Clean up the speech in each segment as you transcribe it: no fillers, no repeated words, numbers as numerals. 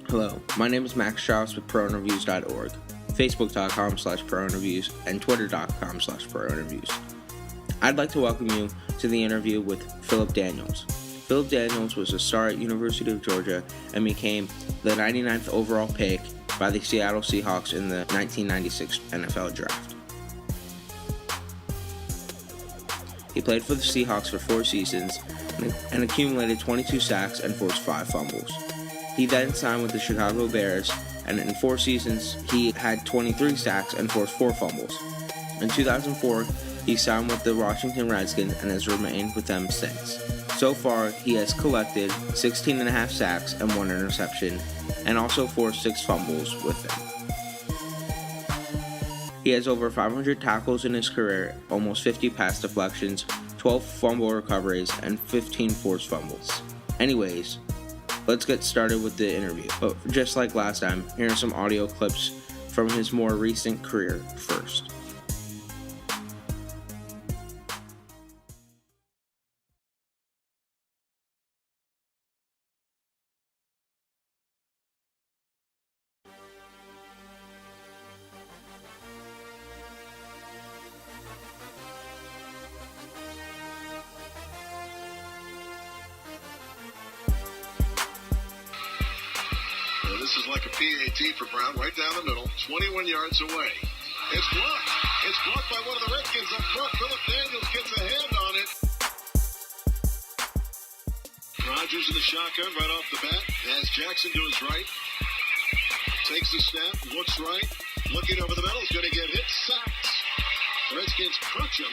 Hello, my name is Max Strauss with ProInterviews.org, Facebook.com/ProInterviews, and Twitter.com/ProInterviews. I'd like to welcome you to the interview with Phillip Daniels. Phillip Daniels was a star at University of Georgia and became the 99th overall pick by the Seattle Seahawks in the 1996 NFL Draft. He played for the Seahawks for 4 seasons and accumulated 22 sacks and forced 5 fumbles. He then signed with the Chicago Bears, and in 4 seasons, he had 23 sacks and forced 4 fumbles. In 2004, he signed with the Washington Redskins and has remained with them since. So far, he has collected 16.5 sacks and 1 interception, and also forced 6 fumbles with them. He has over 500 tackles in his career, almost 50 pass deflections, 12 fumble recoveries, and 15 forced fumbles. Anyways, let's get started with the interview. But just like last time, here are some audio clips from his more recent career first. This is like a PAT for Brown, right down the middle, 21 yards away. It's blocked. It's blocked by one of the Redskins up front. Phillip Daniels gets a hand on it. Rodgers in the shotgun right off the bat. Has Jackson to his right. Takes the snap, looks right. Looking over the middle, is going to get hit. Sacks. The Redskins crunch him.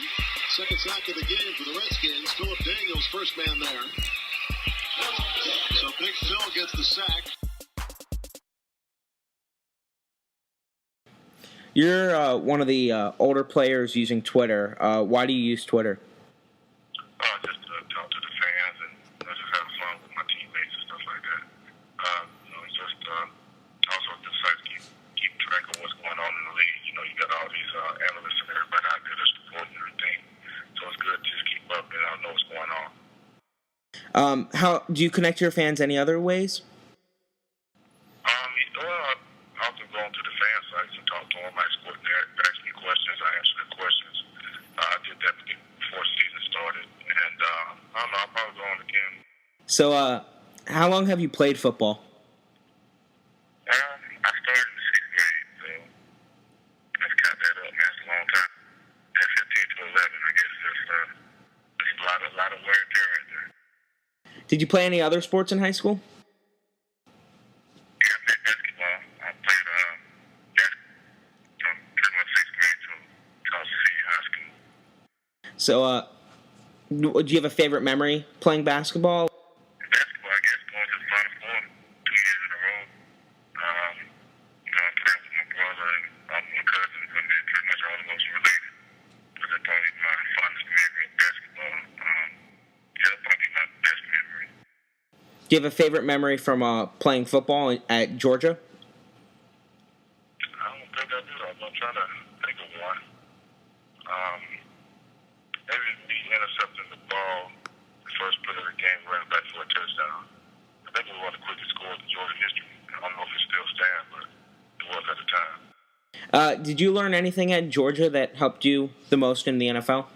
Second sack of the game for the Redskins. Phillip Daniels, first man there. So Big Phil gets the sack. You're one of the older players using Twitter. Why do you use Twitter? Just to talk to the fans and just have fun with my teammates and stuff like that. Just also just like keep track of what's going on in the league. You got all these analysts and everybody out there that's reporting everything. So it's good to just keep up and I know what's going on. How do you connect to your fans any other ways? I often go onto the fan sites and talk to them. I squat there, ask me questions, I answer the questions. I did that before season started, and I don't know, I'll probably go on again. So, how long have you played football? I started in the 6th grade, so let's count that up. That's a long time. At 15 to 11, I guess there's a lot of wear and tear right there. Did you play any other sports in high school? Yeah, I played basketball. I played from pretty much 6th grade to high school. So, do you have a favorite memory playing basketball? Basketball, I guess, going to the Final Four 2 years in a row. I played with my brother and my cousins, and then pretty much all of us related. But that's probably my fondest memory of basketball. That'll probably be my best memory. Do you have a favorite memory from playing football at Georgia? I don't think I do. I'm trying to think of one. Maybe me intercepting the ball the first play of the game, running back for a touchdown. I think it was one of the quickest scores in Georgia history. I don't know if it still stands, but it was at the time. Did you learn anything at Georgia that helped you the most in the NFL?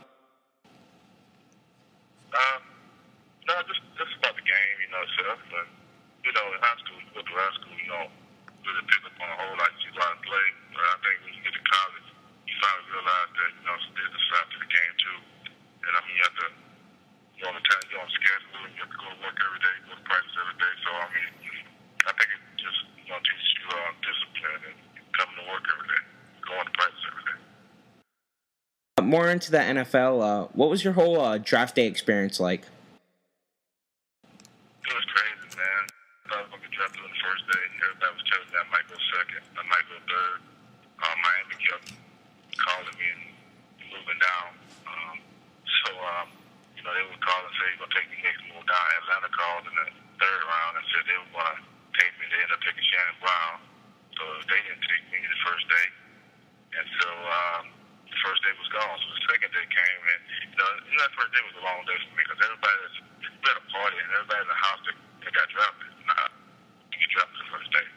No, just about the game, itself. But, in high school, you go to high school, you don't really pick up on a whole lot. You go out and play. But I think when you get to college, you finally realize that, there's a side to the game, too. And, you have to, you're on the schedule, and you have to go to work every day, go to practice every day. So, I think it just, teaches you discipline and coming to work every day, going to practice every day. More into the NFL, what was your whole draft day experience like? It was crazy, man. I was going to get drafted on the first day. Everybody was telling me I might go second, I might go third. Miami kept calling me and moving down. They would call and say, you're going to take me next move down. Atlanta called in the 3rd round and said they were going to take me. They ended up taking Shannon Brown. So they didn't take me the first day. And so the first day was gone. So the second day came, and that first day was a long day for me because we had a party and everybody in the house that got drafted. You get drafted the first day.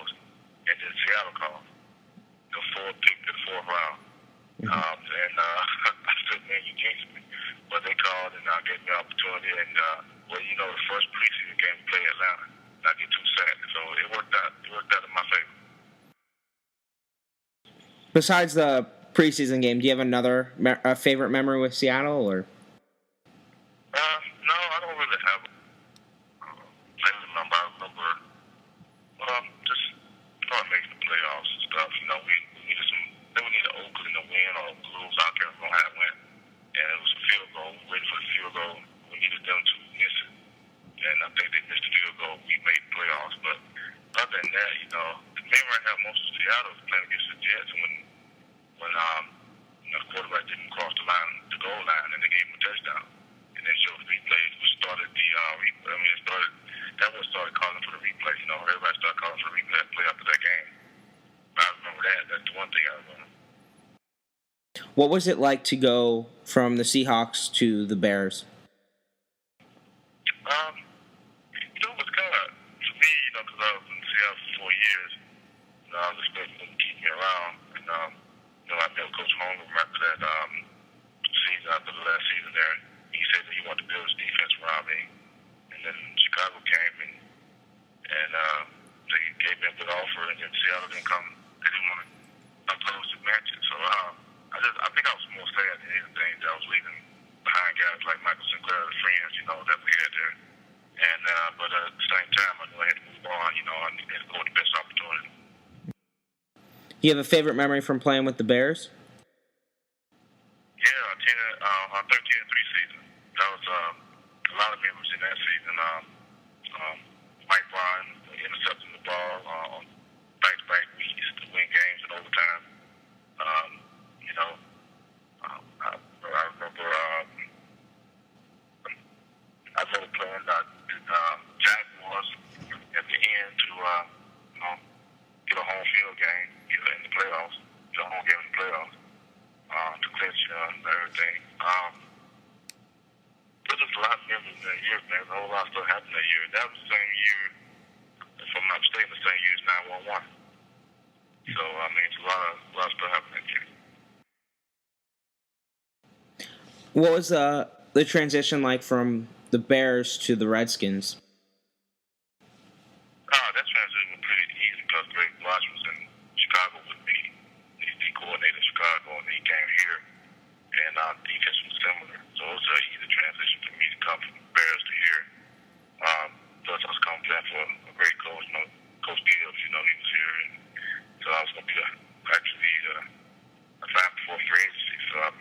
Coast. And then Seattle called the pick to the fourth round. And I said, man, you jinxed me. But they called and gave me an opportunity. And, the first preseason game we played Atlanta. And I get 2 sacks. So it worked out. It worked out in my favor. Besides the preseason game, do you have another favorite memory with Seattle, or? No, I don't really have a favorite number. I remember just making the playoffs and stuff. We needed we needed Oakland to win or lose. I can't remember how it went. And it was a field goal. We waited for the field goal. We needed them to miss it. And I think they missed the field goal. We made the playoffs. But other than that, the memory I have most of Seattle was playing against the Jets when the quarterback didn't cross the goal line, and they gave him a touchdown. And then showed the replays, which started that was started calling for the replay. Everybody started calling for the replay play after that game. But I remember that. That's the one thing I remember. What was it like to go from the Seahawks to the Bears? It was kind of, for me, because I was in Seattle for 4 years, I was expecting them to keep me around. And, I met Coach Holmgren after that season, after the last season there. He said that he wanted to build his defense around me. And then Chicago came and they gave me a good offer, and then Seattle didn't come. They didn't want to close the matches. So I think I was more sad than anything that I was leaving behind guys like Michael Sinclair, the friends, that we had there. And but at the same time, I knew I had to move on. I needed to go with the best opportunity. Do you have a favorite memory from playing with the Bears? Yeah, our 13-3 season. That was a lot of memories in that season. Mike Brown intercepting the ball back-to-back weeks to win games in overtime. I remember playing Jaguars at the end to get a home field game, in the playoffs, get a home game in the playoffs, to clinch everything. There's just a lot of memories in that year, man. A whole lot of stuff happened that year. That was the same year, if I'm not mistaken, the same year as 911. So, it's a lot of stuff happened that year. What was the transition like from the Bears to the Redskins? That transition was pretty easy because Greg Blatch was in Chicago with me. He's the coordinator in Chicago, and he came here, and our defense was similar. So it was an easy transition for me to come from the Bears to here. Plus, I was coming back for a great coach, Coach Daniels, he was here. And so I was going to be actually a time before free agency. So, I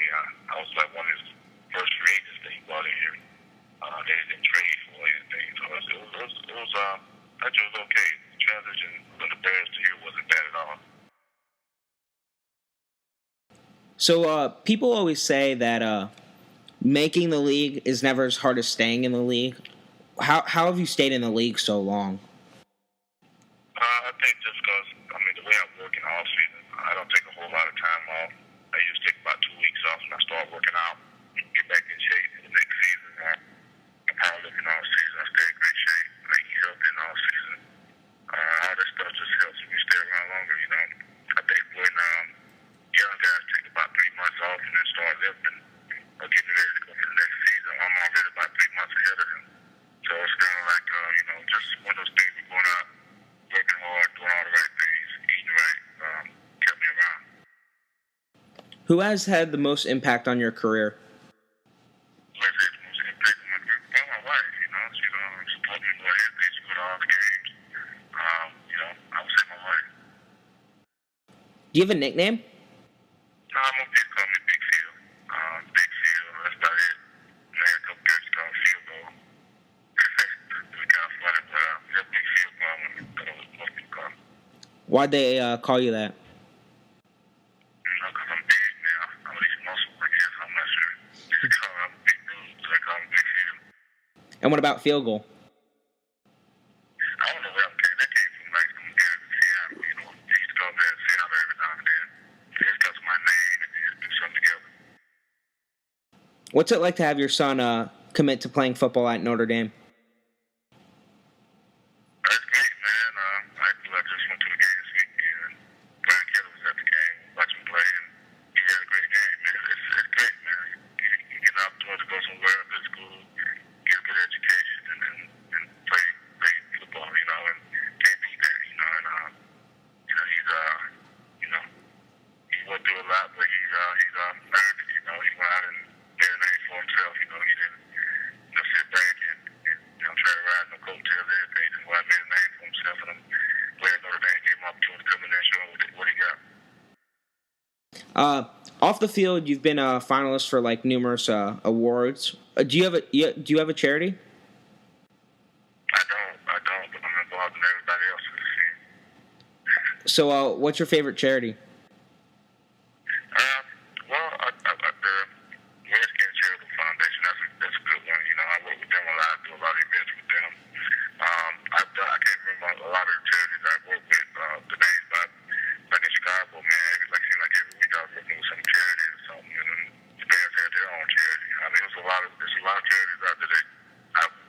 was like one of his first free agents that he brought in here. They didn't trade for anything. So it was actually it was okay. The transition from the Bears to here wasn't bad at all. So people always say that making the league is never as hard as staying in the league. How have you stayed in the league so long? I think just because, the way I'm working all season, I don't take a whole lot of time off. I usually take about 2 weeks off and I start working out, get back in shape for the next season. I'm powerlifting all season. I stay in great shape. I eat healthy all season. All that stuff just helps me stay around longer, I think when young guys take about 3 months off and then start lifting or getting ready to go for the next season, I'm already about 3 months ahead of them. So it's kind of like, just one of those things we're going out, working hard, doing all the right things, eating right, kept me around. Who has had the most impact on your career? Who has had the most impact on my career? Well, my wife, she supported me for everything. She go to all the games. I would say my wife. Do you have a nickname? No, I'm going to call me Big Phil. Big Phil, that's about it. I had a couple guys call me Phil, though. It was kind of funny, but that Big Phil call me. That was most people call me. Why'd they call you that? Because I'm big now. I'm at least muscle, I guess. I'm not sure. I'm a big dude, so they call me Big Phil. And what about field goal? I don't know where that came from, like some guys in Seattle, they used to call me that in Seattle every now and then. Just because of my name, and they just put something together. What's it like to have your son commit to playing football at Notre Dame? That's great, man. I just went to the Off the field, you've been a finalist for like numerous awards. Do you have a charity? I don't, but I'm involved in everybody else's team. So, what's your favorite charity? Well, the Redskins Charitable Foundation, that's a good one. You know, I work with them a lot, do a lot of events with them. I can't remember a lot of the charities I work with, the names, but like in Chicago, man, like every week I was working with some charity or something, and then the Bears had their own charity. I mean, there's a lot of charities out there that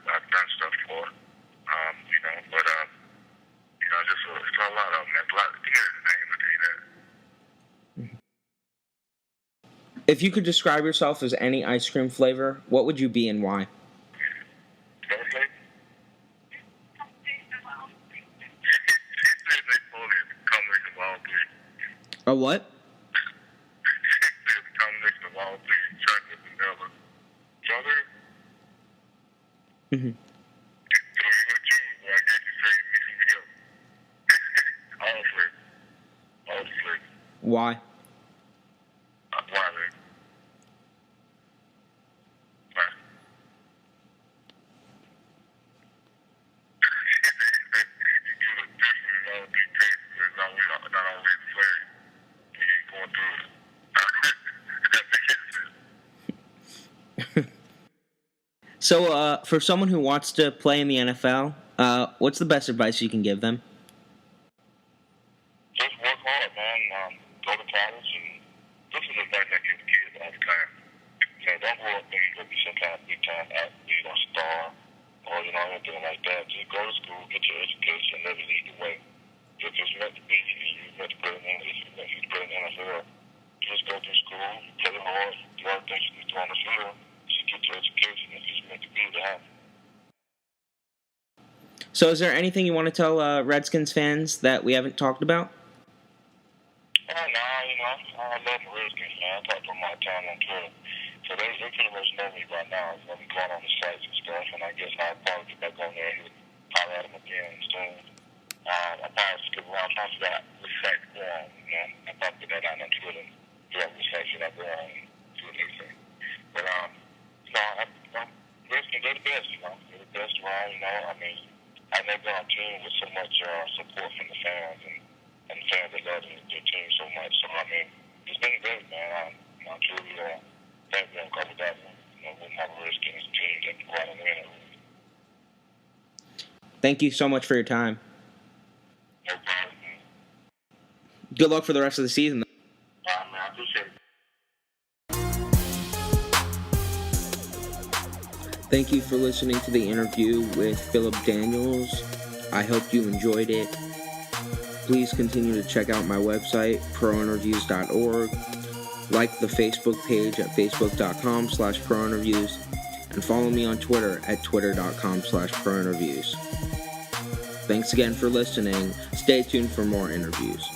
I've done stuff for, you know, but, you know, just it's a lot of them. There's a lot to get the name, I'll tell you that. If you could describe yourself as any ice cream flavor, what would you be and why? A what? Mm-hmm. Why? So, for someone who wants to play in the NFL, what's the best advice you can give them? Just work hard, man. Go to college, and this is advice I give kids all the time. You know, don't grow up thinking you're going to be some kind of big-time athlete or star or, you know, anything like that. Just go to school, get your education, never lead the way. If it's meant to be, you're meant to play in the NFL. You just go through school, play hard, do all the things you need to do on the field. Get your education if it's meant to be to happen. So is there anything you want to tell Redskins fans that we haven't talked about? Oh, no, you know, I love the Redskins, man. I talk to them all the time on Twitter. So they pretty much know me by now. I'm going on the sites and stuff, and I guess I'll probably get back on there and holler at them again soon. I'll probably skip around trying to figure out which site to go on, you know. I'll probably put that out on Twitter and figure out which site should I go on and see what they say. But, no, Redskins, they're the best, you know. They're the best around, you know. I mean, I've never been on a team with so much support from the fans and the fans that love their team so much. So, I mean, it's been great, man. I'm truly thankful and covered that one. You know, with my Redskins team that go out and win. Thank you so much for your time. No problem, man. Good luck for the rest of the season. Man, I appreciate it. Thank you for listening to the interview with Phillip Daniels. I hope you enjoyed it. Please continue to check out my website, prointerviews.org. Like the Facebook page at facebook.com/prointerviews. And follow me on Twitter at twitter.com/prointerviews. Thanks again for listening. Stay tuned for more interviews.